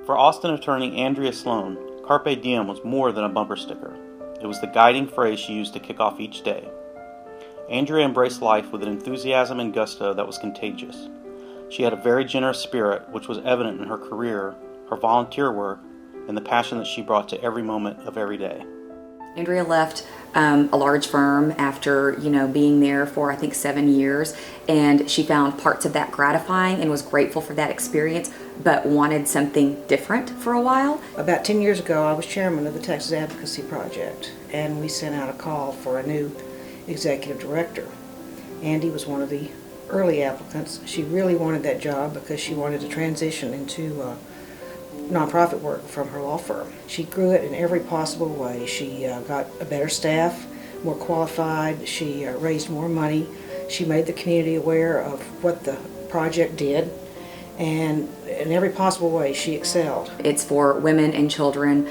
For Austin attorney Andrea Sloan, Carpe Diem was more than a bumper sticker. It was the guiding phrase she used to kick off each day. Andrea embraced life with an enthusiasm and gusto that was contagious. She had a very generous spirit, which was evident in her career, her volunteer work, and the passion that she brought to every moment of every day. Andrea left a large firm after, being there for I think 7 years, and she found parts of that gratifying and was grateful for that experience, but wanted something different for a while. About 10 years ago, I was chairman of the Texas Advocacy Project, and we sent out a call for a new executive director. Andy was one of the early applicants. She really wanted that job because she wanted to transition into nonprofit work from her law firm. She grew it in every possible way. She got a better staff, more qualified. She raised more money. She made the community aware of what the project did, and in every possible way she excelled. It's for women and children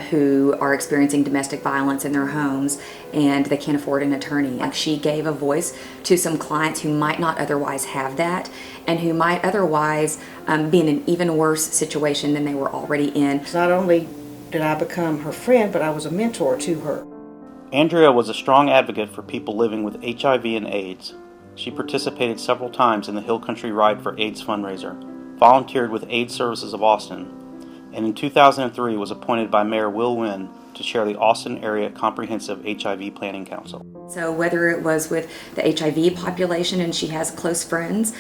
who are experiencing domestic violence in their homes and they can't afford an attorney. Like, she gave a voice to some clients who might not otherwise have that and who might otherwise be in an even worse situation than they were already in. Not only did I become her friend, but I was a mentor to her. Andrea was a strong advocate for people living with HIV and AIDS. She participated several times in the Hill Country Ride for AIDS fundraiser, volunteered with AIDS Services of Austin, and in 2003 was appointed by Mayor Will Wynn to chair the Austin Area Comprehensive HIV Planning Council. So whether it was with the HIV population, and she has close friends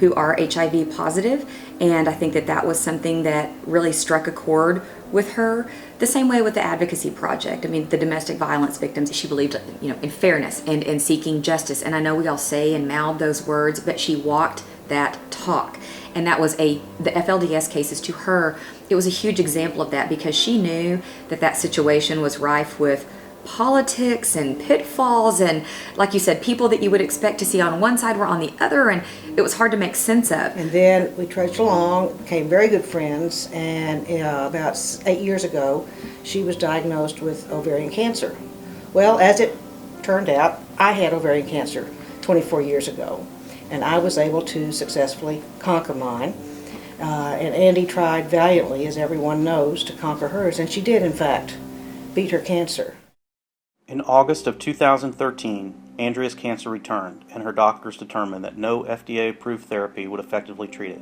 who are HIV positive, and I think that was something that really struck a chord with her. The same way with the Advocacy Project. I mean, the domestic violence victims, she believed, in fairness and seeking justice. And I know we all say and mouth those words, but she walked that talk. And that was the FLDS cases to her, it was a huge example of that, because she knew that situation was rife with politics and pitfalls, and like you said, people that you would expect to see on one side were on the other, and it was hard to make sense of. And then we trudged along, became very good friends, and about 8 years ago she was diagnosed with ovarian cancer. Well, as it turned out, I had ovarian cancer 24 years ago, and I was able to successfully conquer mine. And Andy tried valiantly, as everyone knows, to conquer hers, and she did, in fact, beat her cancer. In August of 2013, Andrea's cancer returned, and her doctors determined that no FDA-approved therapy would effectively treat it.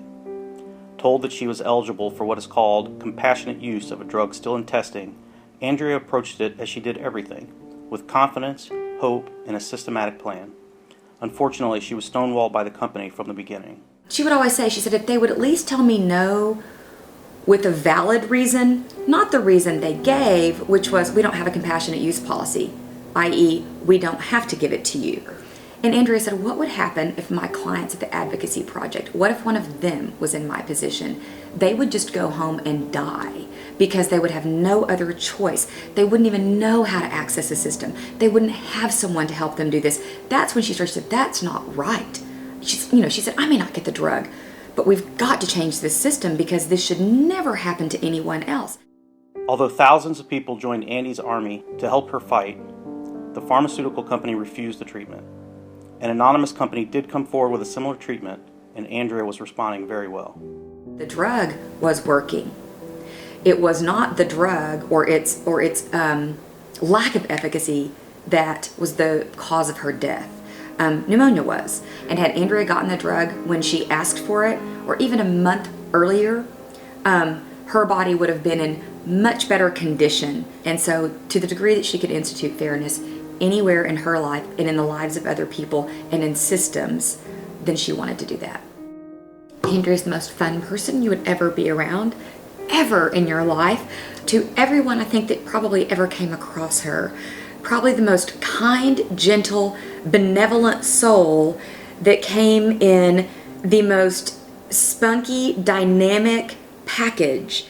Told that she was eligible for what is called compassionate use of a drug still in testing, Andrea approached it as she did everything, with confidence, hope, and a systematic plan. Unfortunately, she was stonewalled by the company from the beginning. She would always say, she said, if they would at least tell me no with a valid reason, not the reason they gave, which was, we don't have a compassionate use policy, i.e., we don't have to give it to you. And Andrea said, what would happen if my clients at the Advocacy Project, what if one of them was in my position? They would just go home and die because they would have no other choice. They wouldn't even know how to access the system. They wouldn't have someone to help them do this. That's when she started to say, that's not right. She said, I may not get the drug, but we've got to change this system because this should never happen to anyone else. Although thousands of people joined Andy's army to help her fight, the pharmaceutical company refused the treatment. An anonymous company did come forward with a similar treatment, and Andrea was responding very well. The drug was working. It was not the drug or its lack of efficacy that was the cause of her death. Pneumonia was. And had Andrea gotten the drug when she asked for it, or even a month earlier, her body would have been in much better condition. And so, to the degree that she could institute fairness anywhere in her life and in the lives of other people and in systems, then she wanted to do that. Andrea's the most fun person you would ever be around, ever in your life. To everyone, I think, that probably ever came across her, probably the most kind, gentle, benevolent soul that came in the most spunky, dynamic package.